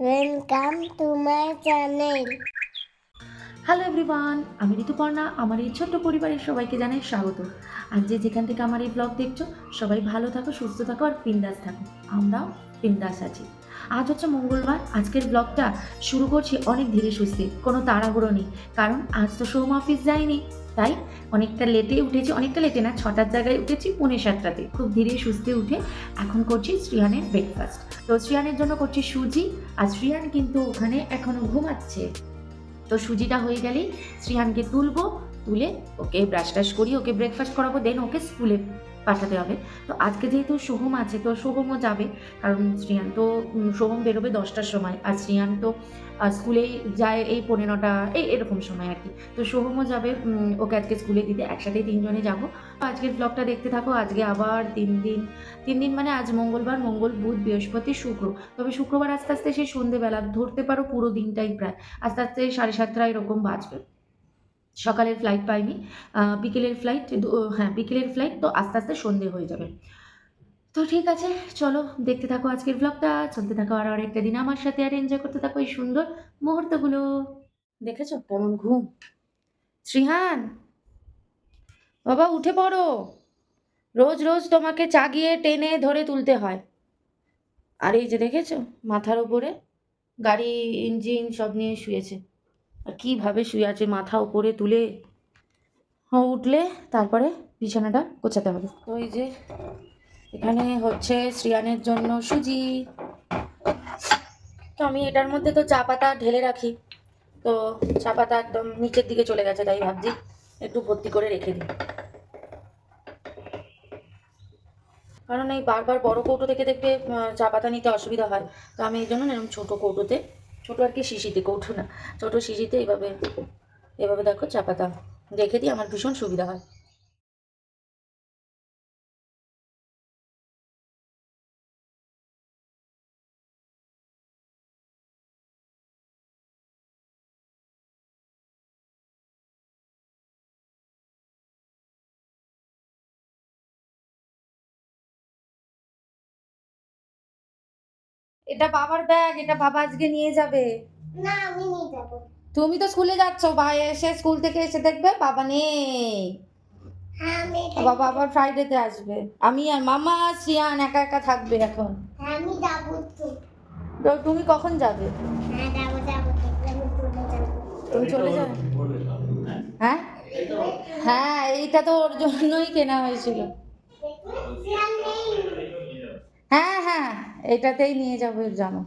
Welcome to my channel. Hello everyone, আমি ঋতুপর্ণা। আমার এই ছোট্ট পরিবারের সবাইকে জানাই স্বাগত। আর যেখান থেকে আমার এই ব্লগ দেখছো, সবাই ভালো থাকো, সুস্থ থাকো আর বিন্দাস থাকো। আমরাও বিন্দাস আছি। আজ হচ্ছে মঙ্গলবার। আজকের ব্লগটা শুরু করছি অনেক ধীরে সুস্থে, কোনো তাড়াহুড়ো নেই। কারণ আজ তো সোম অফিস যায়নি, তাই অনেকটা লেটে উঠেছি। অনেকটা লেটে না, 6টার জায়গায় উঠেছি 6:45-তে। খুব ধীরে সুস্থে উঠে এখন করছি শ্রিয়ানের ব্রেকফাস্ট। তো শ্রিয়ানের জন্য করছি সুজি। আর শ্রিয়ান কিন্তু ওখানে এখনো ঘুমাচ্ছে। তো সুজিটা হয়ে গেলেই শ্রিয়ানকে তুলে ওকে ব্রাশ টাশ করি, ওকে ব্রেকফাস্ট করাবো, দেন ওকে স্কুলে পাঠাতে হবে। তো আজকে যেহেতু সোহম আছে, তো সোহমও যাবে। কারণ শ্রিয়ান তো সোহম বেরোবে 10টার সময়, আর শ্রিয়ান তো স্কুলেই যায় এই 9:15 এরকম সময় আর কি। তো সোহমও যাবে ওকে আজকে স্কুলে দিতে, একসাথেই তিনজনে যাবো। আজকের ব্লগটা দেখতে থাকো। আজকে আবার 3 দিন মানে আজ মঙ্গলবার, মঙ্গল বুধ বৃহস্পতি শুক্র। তবে শুক্রবার আস্তে আস্তে সেই সন্ধেবেলা ধরতে পারো, পুরো দিনটাই প্রায় আস্তে আস্তে 7:30 এরকম বাজবে। সকালের ফ্লাইট পাইনি, বিকেলের ফ্লাইট। হ্যাঁ, বিকেলের ফ্লাইট, তো আস্তে আস্তে সন্ধে হয়ে যাবে। তো ঠিক আছে, চলো দেখতে থাকো আজকের ব্লগটা, চলতে থাকো আর একটা দিন আমার সাথে, আর এনজয় করতে থাকো এই সুন্দর মুহূর্তগুলো। দেখেছো কেমন ঘুম? শ্রীহান বাবা, উঠে পড়ো। রোজ রোজ তোমাকে জাগিয়ে টেনে ধরে তুলতে হয়। আর এই যে দেখেছো, মাথার উপরে গাড়ি ইঞ্জিন সব নিয়ে শুয়েছে। আর কীভাবে শুয়ে আছে, মাথা উপরে তুলে। উঠলে তারপরে বিছানাটা গোছাতে হবে। তো এই যে এখানে হচ্ছে শ্রিয়ানের জন্য সুজি। তো আমি এটার মধ্যে তো চা পাতা ঢেলে রাখি, তো চা পাতা একদম নিচের দিকে চলে গেছে, তাই ভাবছি একটু ভর্তি করে রেখে দিই। কারণ এই বারবার বড় কৌটো থেকে দেখবে চা পাতা নিতে অসুবিধা হয়। তো আমি এই জন্য এরকম ছোটো কৌটোতে, ছোটো আর কি শিশিতে, কৌটো না, ছোটো শিশিতে এইভাবে এভাবে দেখো চা পাতা রেখে দিই, আমার ভীষণ সুবিধা হয়। এটা বাবার ব্যাগ, এটা বাবা আজকে নিয়ে যাবে। না, আমি নিয়ে যাব। তুমি তো স্কুলে যাচ্ছ, ভাই এসে স্কুল থেকে এসে দেখবে বাবা নেই। হ্যাঁ, আমি বাবা আবার ফ্রাইডেতে আসবে। আমি আর মামা আর শ্রিয়ান একা একা থাকবে এখন। হ্যাঁ, আমি যাব তো। তো তুমি কখন যাবে? হ্যাঁ, যাব আমি চলে যাব। তুমি চলে যাবে? হ্যাঁ হ্যাঁ, এইটা তো ওর জন্যই কেনা হয়েছিল। হ্যাঁ হ্যাঁ, এটাতেই নিয়ে যাবো জানো।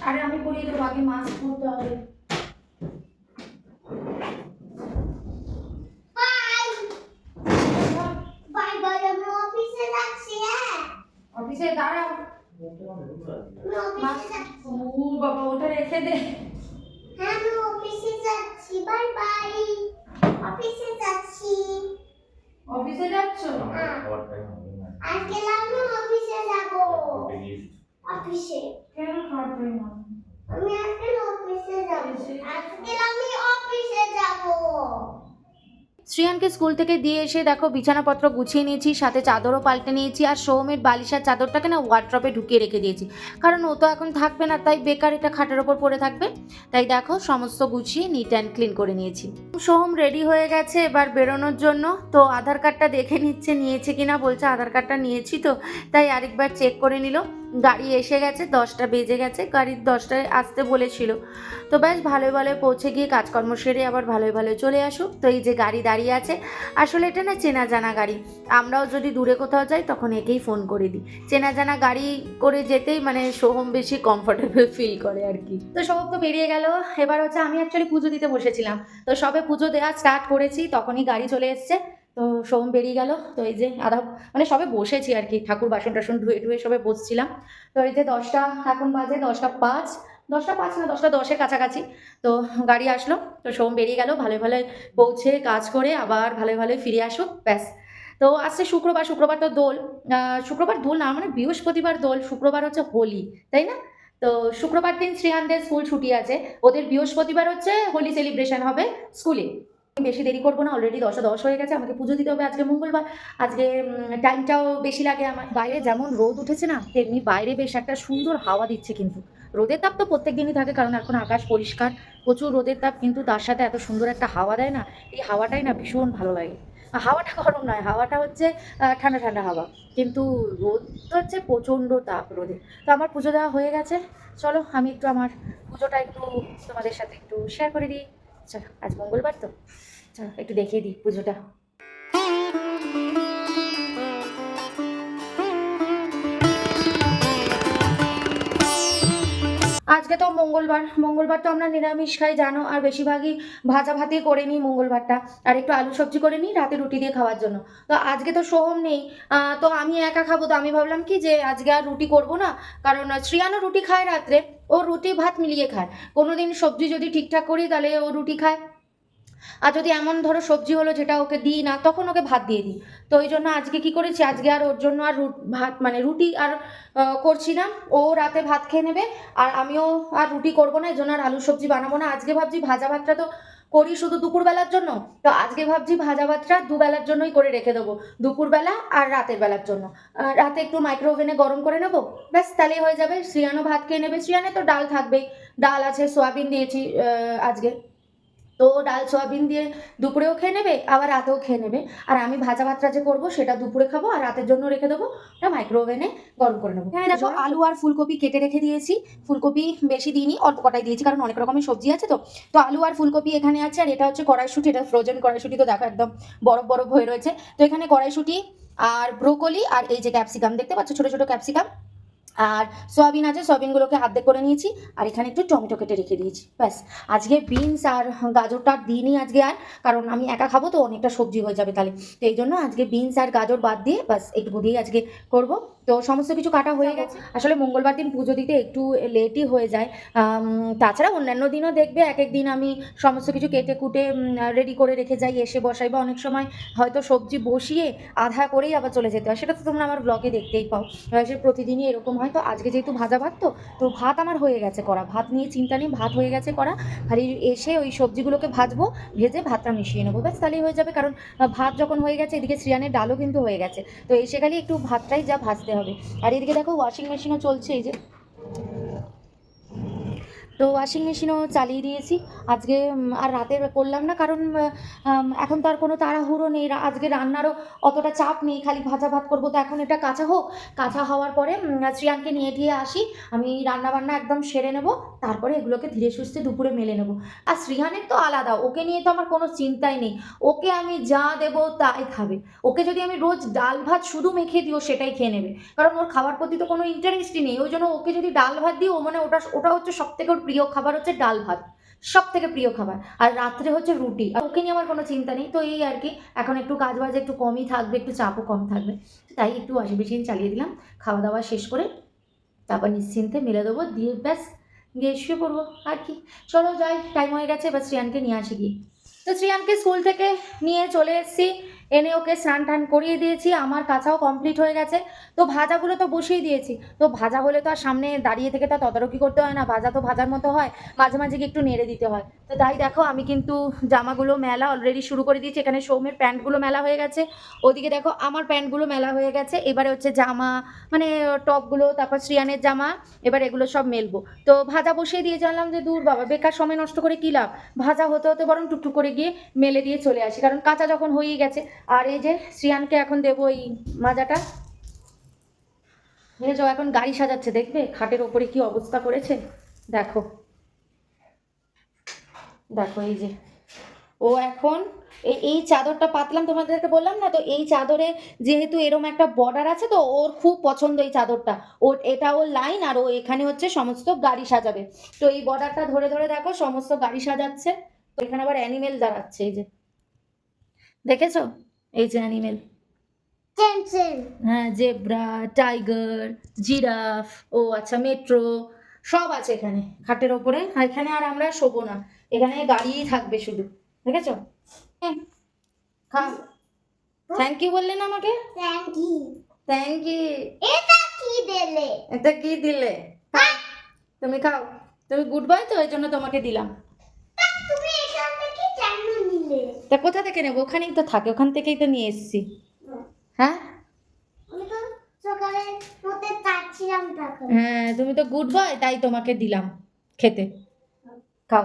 আরে আমি পরিয়ে দেবো, আগে মাস্ক পরতে হবে। বাই বাই বাই, আমি অফিসে যাচ্ছি। হ্যাঁ, অফিসে দাঁড়াও। আমি অফিসে যাচ্ছি। ও বাবা, ওটা রেখে দে। হ্যাঁ, আমি অফিসে যাচ্ছি। বাই বাই, অফিসে যাচ্ছি। অফিসে যাচ্ছ? হ্যাঁ, আজকে আমি অফিসে যাব। অফিসে কেন খাওয়ার টাইম? আমি আজকে অফিসে যাব। আজকে আমি অফিসে যাব। শ্রিয়ানকে স্কুল থেকে দিয়ে এসে দেখো বিছানাপত্র গুছিয়ে নিয়েছি, সাথে চাদরও পাল্টে নিয়েছি। আর সৌমের বালিশার চাদরটাকে না ওয়ার্ড্রপে ঢুকিয়ে রেখে দিয়েছি, কারণ ও তো এখন থাকবে না, তাই বেকার এটা খাটের ওপর পড়ে থাকবে। তাই দেখো সমস্ত গুছিয়ে নিট অ্যান্ড ক্লিন করে নিয়েছি। সোহম রেডি হয়ে গেছে এবার বেরোনোর জন্য। তো আধার কার্ডটা দেখে নিয়েছে কিনা, বলছে আধার কার্ডটা নিয়েছি, তো তাই আরেকবার চেক করে নিল। গাড়ি এসে গেছে, 10টা বেজে গেছে, গাড়ির 10টায় আসতে বলেছিল। তো ব্যাস ভালোই ভালোই পৌঁছে গিয়ে কাজকর্ম সেরে আবার ভালোই ভালোই চলে আসুক। তো এই যে গাড়ি দাঁড়িয়ে আছে, আসলে এটা না চেনা জানা গাড়ি। আমরাও যদি দূরে কোথাও যাই তখন একেই ফোন করে দিই। চেনা জানা গাড়ি করে যেতেই মানে সোহম বেশি কমফোর্টেবল ফিল করে আর কি। তো সোহম তো বেরিয়ে গেল। এবার হচ্ছে আমি অ্যাকচুয়ালি পুজো দিতে বসেছিলাম, তো সবে পুজো দেওয়া স্টার্ট করেছি, তখনই গাড়ি চলে এসছে। তো সোহম বেরিয়ে গেল। তো এই যে মানে সবে বসেছি আর কি, ঠাকুর বাসন টাসন ধুয়ে ধুয়ে সবে বসছিলাম। তো এই যে 10টা এখন বাজে, 10টা 5, 10টা 5 না 10টা 10-এর কাছাকাছি। তো গাড়ি আসলো, তো সোম বেরিয়ে গেল ভালোই ভালোই পৌঁছে কাজ করে আবার ভালোই ভালোই ফিরে আসুক, ব্যাস। তো আসছে শুক্রবার, শুক্রবার তো দোল। শুক্রবার দোল না, মানে বৃহস্পতিবার দোল, শুক্রবার হচ্ছে হোলি, তাই না? তো শুক্রবার দিন শ্রীহানদের স্কুল ছুটি আছে, ওদের বৃহস্পতিবার হচ্ছে হোলি সেলিব্রেশন হবে স্কুলে। বেশি দেরি করবো না, অলরেডি 10:10 হয়ে গেছে, আমাকে পুজো দিতে হবে। আজকে মঙ্গলবার, আজকে টাইমটাও বেশি লাগে আমার। বাইরে যেমন রোদ উঠেছে না, তেমনি বাইরে বেশ একটা সুন্দর হাওয়া দিচ্ছে। কিন্তু রোদের তাপ তো প্রত্যেক দিনই থাকে, কারণ এখন আকাশ পরিষ্কার, প্রচুর রোদের তাপ, কিন্তু তার সাথে এত সুন্দর একটা হাওয়া দেয় না, এই হাওয়াটাই না ভীষণ ভালো লাগে। হাওয়াটা গরম নয়, হাওয়াটা হচ্ছে ঠান্ডা ঠান্ডা হাওয়া, কিন্তু রোদ তো হচ্ছে প্রচণ্ড তাপ রোদে। তো আমার পুজো দেওয়া হয়ে গেছে, চলো আমি একটু আমার পুজোটা একটু তোমাদের সাথে একটু শেয়ার করে দিই। চলো, আজ মঙ্গলবার তো, চলো একটু দেখিয়ে দিই পুজোটা। আজকে তো মঙ্গলবার, মঙ্গলবার তো আমরা নিরামিষ খাই জানো, আর বেশিরভাগই ভাজা ভাতই করে নিই মঙ্গলবারটা, আর একটু আলু সবজি করে নিই রাতে রুটি দিয়ে খাওয়ার জন্য। তো আজকে তো সোহম নেই, তো আমি একা খাবো, তো আমি ভাবলাম কি যে আজকে আর রুটি করব না, কারণ শ্রিয়ানও রুটি খায় রাত্রে, ও রুটি ভাত মিলিয়ে খায়। কোনোদিন সবজি যদি ঠিকঠাক করি তাহলে ও রুটি খায়, আর যদি এমন ধরো সবজি হলো যেটা ওকে দিই না, তখন ওকে ভাত দিয়ে দিই। তো ওই জন্য আজকে কি করেছি, আজকে আর ওর জন্য আর ভাত মানে রুটি আর করছি না, ও রাতে ভাত খেয়ে নেবে, আর আমিও আর রুটি করবো না, এই জন্য আর আলু সবজি বানাবো না। আজকে ভাবছি ভাজা ভাতটা তো করি শুধু দুপুরবেলার জন্য, তো আজকে ভাবছি ভাজা ভাতটা দুবেলার জন্যই করে রেখে দেবো, দুপুরবেলা আর রাতের বেলার জন্য। রাতে একটু মাইক্রো ওভেনে গরম করে নেবো, ব্যাস তাহলেই হয়ে যাবে। শ্রিয়ানও ভাত খেয়ে নেবে, শ্রিয়ানে তো ডাল থাকবেই, ডাল আছে, সোয়াবিন দিয়েছি আজকে, তো ডাল সোয়াবিন দিয়ে দুপুরেও খেয়ে নেবে, আবার রাতেও খেয়ে নেবে। আর আমি ভাজা ভাতটা যে করবো সেটা দুপুরে খাবো, আর রাতের জন্য রেখে দেবো, ওটা মাইক্রো ওভেনে গরম করে নেবো। হ্যাঁ দেখো, আলু আর ফুলকপি কেটে রেখে দিয়েছি, ফুলকপি বেশি দিইনি, অল্প কটাই দিয়েছি, কারণ অনেক রকমের সবজি আছে। তো তো আলু আর ফুলকপি এখানে আছে, আর এটা হচ্ছে কড়াইশুঁটি, এটা ফ্রোজেন কড়াইশুঁটি, তো দেখো একদম বরফ বরফ হয়ে রয়েছে। তো এখানে কড়াইশুঁটি আর ব্রোকলি আর এই যে ক্যাপসিকাম দেখতে পাচ্ছ, ছোটো ছোটো ক্যাপসিকাম, আর সয়াবিন আছে, সয়াবিনগুলোকে অর্ধেক করে নিয়েছি, আর এখানে একটু টমেটো কেটে রেখে দিয়েছি, ব্যাস। আজকে বিনস আর গাজরটা দিইনি আজকে আর, কারণ আমি একা খাবো তো অনেকটা সবজি হয়ে যাবে তাহলে, তো এই জন্য আজকে বিনস আর গাজর বাদ দিয়ে ব্যাস একটু দিয়েই আজকে করব। তো সমস্ত কিছু কাটা হয়ে গেছে। আসলে মঙ্গলবার দিন পুজো দিতে একটু লেটই হয়ে যায়, তাছাড়া অন্যান্য দিনও দেখবে এক এক দিন আমি সমস্ত কিছু কেটে কুটে রেডি করে রেখে যাই, এসে বসাই, বা অনেক সময় হয়তো সবজি বসিয়ে আধা করেই আবার চলে যেতে হয়, সেটা তো তোমরা আমার ব্লগে দেখতেই পাও, সে প্রতিদিনই এরকম হয়। তো আজকে যেহেতু ভাজা ভাত, তো ভাত আমার হয়ে গেছে করা, ভাত নিয়ে চিন্তা নেই, ভাত হয়ে গেছে করা, খালি এসে ওই সবজিগুলোকে ভাজবো, ভেজে ভাতটা মিশিয়ে নেবো, ব্যাস তাহলেই হয়ে যাবে। কারণ ভাত যখন হয়ে গেছে, এদিকে শ্রিয়ানের ডালও কিন্তু হয়ে গেছে, তো এসে খালি একটু ভাতটাই যা ভাজতে হবে। আর এদিকে দেখো ওয়াশিং মেশিনও চলছে, এই যে, তো ওয়াশিং মেশিনও চালিয়ে দিয়েছি আজকে। আর রাতে করলাম না, কারণ এখন তো আর কোনো তাড়াহুড়ো নেই, আজকে রান্নারও অতটা চাপ নেই, খালি ভাজা ভাত করবো। তো এখন এটা কাঁচা হোক, কাঁচা হওয়ার পরে শ্রিয়ানকে নিয়ে টিয়ে আসি, আমি রান্না বান্না একদম সেরে নেবো, তারপরে এগুলোকে ধীরে সুস্থে দুপুরে মেলে নেবো। আর শ্রিয়ানের তো আলাদা, ওকে নিয়ে তো আমার কোনো চিন্তাই নেই, ওকে আমি যা দেবো তাই খাবে। ওকে যদি আমি রোজ ডাল ভাত শুধু মেখে দিও সেটাই খেয়ে নেবে, কারণ ওর খাওয়ার প্রতি তো কোনো ইন্টারেস্টই নেই। ওই জন্য ওকে যদি ডাল ভাত দিই, ও মানে ওটা ওটা হচ্ছে সব থেকে ওর প্রিয় খাবার, হচ্ছে ডাল ভাত, সব থেকে প্রিয় খাবার। আর রাত্রে হচ্ছে রুটি, আর ওকে নিয়ে আমার কোনো চিন্তা নেই। তো এই আর কি, এখন একটু কাজ বাজ একটু কমই থাকবে, একটু চাপও কম থাকবে, তাই একটু ওয়াশিং মেশিন চালিয়ে দিলাম। খাওয়া দাওয়া শেষ করে তারপর নিশ্চিন্তে মেলে দেবো, দিয়ে ব্যাস গিয়ে শুয়ে পড়বো আর কি। চলো যাই, টাইম হয়ে গেছে, এবার শ্রিয়ানকে নিয়ে আসি গিয়ে। তো শ্রিয়ানকে স্কুল থেকে নিয়ে চলে এসেছি, এনে ওকে স্নান টান করিয়ে দিয়েছি, আমার কাছাও কমপ্লিট হয়ে গেছে। তো ভাজাগুলো তো বসিয়ে দিয়েছি, তো ভাজা হলে তো আর সামনে দাঁড়িয়ে থেকে তা তদারকি করতে হয় না, ভাজা তো ভাজার মতো হয়, মাঝে মাঝে একটু নেড়ে দিতে হয়। তো তাই দেখো আমি কিন্তু জামাগুলো মেলা অলরেডি শুরু করে দিয়েছি। এখানে সৌমের প্যান্টগুলো মেলা হয়ে গেছে, ওদিকে দেখো আমার প্যান্টগুলো মেলা হয়ে গেছে, এবারে হচ্ছে জামা মানে টপগুলো, তারপর শ্রিয়ানের জামা, এবার এগুলো সব মেলবো। তো ভাজা বসিয়ে দিয়ে জানলাম যে দূর বাবা, বেকার সময় নষ্ট করে কী লাভ, ভাজা হতে হতে বরং টুকটুক করে গিয়ে মেলে দিয়ে চলে আসি, কারণ কাঁচা যখন হয়েই গেছে। আর এই যে শ্রিয়ানকে এখন দেবো এই মাজাটা, বুঝেছো, এখন গাড়ি সাজাচ্ছে, দেখবে খাটের ওপরে কি অবস্থা করেছে, দেখো দেখো এই যে, ও এখন এই চাদরটা পাতলাম, তোমাদেরকে বললাম না, তো এই চাদরে যেহেতু এরম একটা বর্ডার আছে, তো ওর খুব পছন্দ এই চাদরটা, ওর এটা ওর লাইন, আর ও এখানে হচ্ছে সমস্ত গাড়ি সাজাবে। তো এই বর্ডারটা ধরে ধরে দেখো সমস্ত গাড়ি সাজাচ্ছে। তো এখানে আবার অ্যানিমেল দাঁড়াচ্ছে, এই যে দেখেছো, এই যে অ্যানিমেল, হ্যাঁ জেব্রা, টাইগার, জিরাফ, ও আচ্ছা মেট্রো, সব আছে এখানে খাটের ওপরে। আর এখানে আর আমরা শোবো না, এখানে গাড়িই থাকবে শুধু, দেখেছো। থ্যাংক ইউ বললেন আমাকে, থ্যাংক ইউ। Thank you. এটা কি দিলে? এটা কি দিলে? তুমি খাও, তুমি গুড বয় তো, এই জন্য তোমাকে দিলাম। তুমি এখান থেকে কেন নিলে? তো তা কোথা থেকে নেবো? ওখানেই তো থাকে, ওখান থেকেই তো নিয়ে এসেছি। হ্যাঁ আমি তো সকালে মধ্যে চাচ্ছিলাম তখন। হ্যাঁ, তুমি তো গুড বয়, তাই তোমাকে দিলাম খেতে। খাও।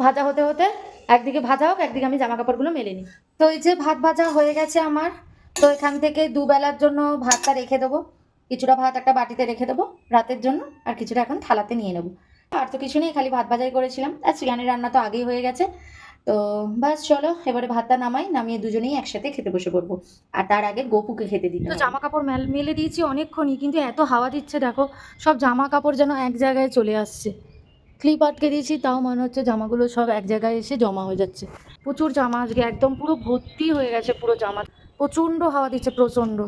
ভাজা হতে হতে একদিকে ভাজা হোক, একদিকে আমি জামা কাপড়গুলো মেলে নিই। তো এই যে ভাত ভাজা হয়ে গেছে আমার। তো এখান থেকে দুবেলার জন্য ভাতটা রেখে দেবো। কিছুটা ভাত একটা বাটিতে রেখে দেবো রাতের জন্য, আর কিছুটা এখন থালাতে নিয়ে নেবো। আর তো কিছু নেই, খালি ভাত ভাজাই করেছিলাম, আর শ্রিয়ানের রান্না তো আগেই হয়ে গেছে। তো বাস চলো এবারে ভাতটা নামিয়ে দুজনেই একসাথে খেতে বসে পড়বো। আর তার আগে গপুকে খেতে দিই। তো জামা কাপড় মেলে দিয়েছি অনেকক্ষণই, কিন্তু এত হাওয়া দিচ্ছে দেখো, সব জামা কাপড় যেন এক জায়গায় চলে আসছে। ক্লিপ আটকে দিয়েছি, তাও মনে হচ্ছে জামাগুলো সব এক জায়গায় এসে জমা হয়ে যাচ্ছে। প্রচুর জামা আজকে একদম পুরো ভর্তি হয়ে গেছে পুরো জামা। প্রচণ্ড হাওয়া দিচ্ছে, প্রচণ্ড।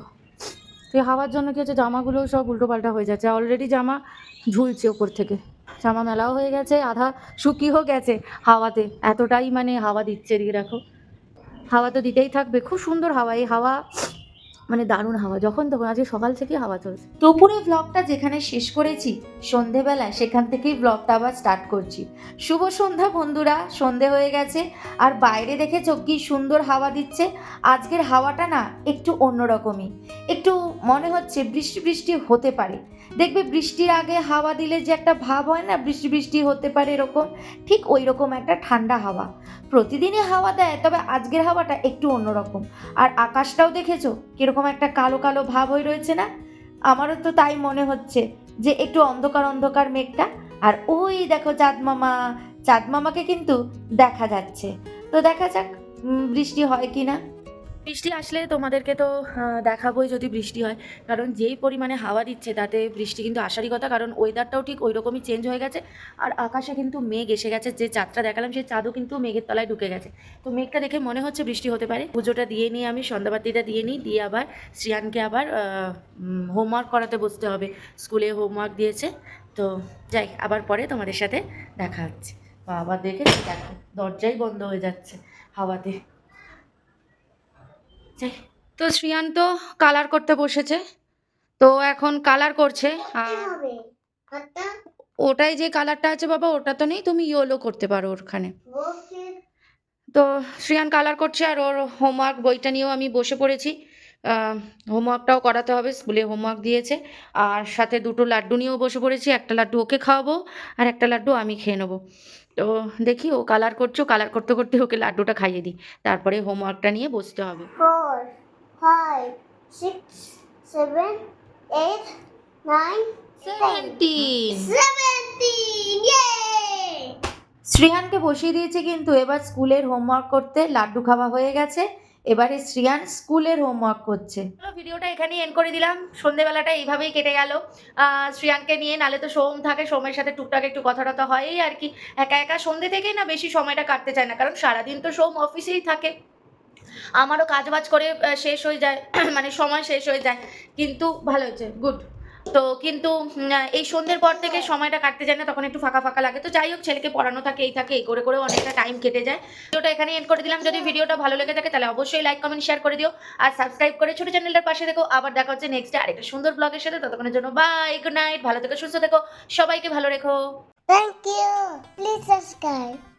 তো হাওয়ার জন্য কি হচ্ছে, জামাগুলো সব উল্টোপাল্টা হয়ে যাচ্ছে। অলরেডি জামা ঝুলছে ওপর থেকে, জামা মেলাও হয়ে গেছে, আধা শুকিয়েও গেছে হাওয়াতে। এতটাই মানে হাওয়া দিচ্ছে, এদিকে দেখো। হাওয়া তো দিতেই থাকবে, খুব সুন্দর হাওয়া। এই হাওয়া মানে দারুণ হাওয়া, যখন তখন আজকে সকাল থেকে হাওয়া চলছে। দুপুরে ব্লগটা যেখানে শেষ করেছি সন্ধেবেলায়, সেখান থেকেই ব্লগটা আবার স্টার্ট করছি। শুভ সন্ধ্যা বন্ধুরা, সন্ধে হয়ে গেছে। আর বাইরে দেখেছো কি সুন্দর হাওয়া দিচ্ছে। আজকের হাওয়াটা না একটু অন্যরকমই, একটু মনে হচ্ছে বৃষ্টি বৃষ্টি হতে পারে। দেখবে বৃষ্টির আগে হাওয়া দিলে যে একটা ভাব হয় না, বৃষ্টি বৃষ্টি হতে পারে এরকম, ঠিক ওই রকম একটা ঠান্ডা হাওয়া। প্রতিদিনই হাওয়া দেয়, তবে আজকের হাওয়াটা একটু অন্যরকম। আর আকাশটাও দেখেছো কিরকম একটা কালো কালো ভাব হয়ে রয়েছে না? আমারও তো তাই মনে হচ্ছে যে একটু অন্ধকার অন্ধকার মেঘটা। আর ওই দেখো চাঁদ মামাকে কিন্তু দেখা যাচ্ছে। তো দেখা যাক বৃষ্টি হয় কি না। বৃষ্টি আসলে তোমাদেরকে তো দেখাবোই যদি বৃষ্টি হয়, কারণ যেই পরিমাণে হাওয়া দিচ্ছে তাতে বৃষ্টি কিন্তু আসারই কথা, কারণ ওয়েদারটাও ঠিক ওই রকমই চেঞ্জ হয়ে গেছে। আর আকাশে কিন্তু মেঘ এসে গেছে, যে চাঁদটা দেখালাম সেই চাঁদও কিন্তু মেঘের তলায় ঢুকে গেছে। তো মেঘটা দেখে মনে হচ্ছে বৃষ্টি হতে পারে। পুজোটা দিয়ে নিই, আমি সন্ধ্যাবাতিটা দিয়ে নিই, দিয়ে আবার শ্রিয়ানকে আবার হোমওয়ার্ক করাতে বসতে হবে। স্কুলে হোমওয়ার্ক দিয়েছে। তো যাই, আবার পরে তোমাদের সাথে দেখা হচ্ছে। বাবা দেখে দেখো দরজাই বন্ধ হয়ে যাচ্ছে হাওয়াতে। তো শ্রিয়ান তো কালার করতে বসেছে, তো এখন কালার করছে। আর হবে হাতটা ওটাই যে কালারটা আছে বাবা, ওটা তো নেই, তুমি ইয়েলো করতে পারো ওখানে। ওকে। তো শ্রিয়ান কালার করছে, আর ওর হোমওয়ার্ক বইটা নিয়েও আমি বসে পড়েছি। হোমওয়ার্কটাও করাতে হবে, স্কুলে হোমওয়ার্ক দিয়েছে। আর সাথে দুটো লাড্ডু নিয়েও বসে পড়েছি, একটা লাড্ডু ওকে খাওয়াবো আর একটা লাড্ডু আমি খেয়ে নেবো। তো দেখি ও কালার করছে, কালার করতে করতে ওকে লাড্ডুটা খাইয়ে দিই, তারপরে হোমওয়ার্কটা নিয়ে বসতে হবে। 4 5 6 7 8 9 17 17 ইয়ে। শ্রিয়ানকে বসিয়ে দিয়েছে কিন্তু এবার স্কুলের হোমওয়ার্ক করতে। লাড্ডু খাওয়া হয়ে গেছে, এবারে শ্রিয়ান স্কুলের হোমওয়ার্ক করছে। ভিডিওটা এখানেই এন্ড করে দিলাম। সন্ধেবেলাটা এইভাবেই কেটে গেল শ্রিয়ানকে নিয়ে, নালে তো সোম থাকে, সোমের সাথে টুকটাক একটু কথা টথা হয়ই আর কি। একা একা সন্ধে থেকেই না বেশি সময়টা কাটতে চায় না, কারণ সারাদিন তো সোম অফিসেই থাকে। আমারও কাজবাজ করে শেষ হয়ে যায় মানে সময় শেষ হয়ে যায়। কিন্তু ভালো হয়েছে, গুড। তো কিন্তু এই সন্ধ্যের পর থেকে সময়টা কাটতে যায় না, তখন একটু ফাঁকা ফাঁকা লাগে। তো যাই হোক, ছেলেকে পড়ানো থাকে, এই থাকে, এই করে করে অনেকটা টাইম কেটে যায়। ভিডিওটা এখানে এন্ড করে দিলাম। যদি ভিডিওটা ভালো লেগে থাকে তাহলে অবশ্যই লাইক কমেন্ট শেয়ার করে দিও, আর সাবস্ক্রাইব করে ছোট চ্যানেলটার পাশে দেখো। আবার দেখা হচ্ছে নেক্সট আরেকটা সুন্দর ব্লগের সাথে। ততক্ষণের জন্য বাই, গুড নাইট, ভালো থেকো, সুস্থ থেকো, সবাইকে ভালো রেখো। Thank you. Please subscribe.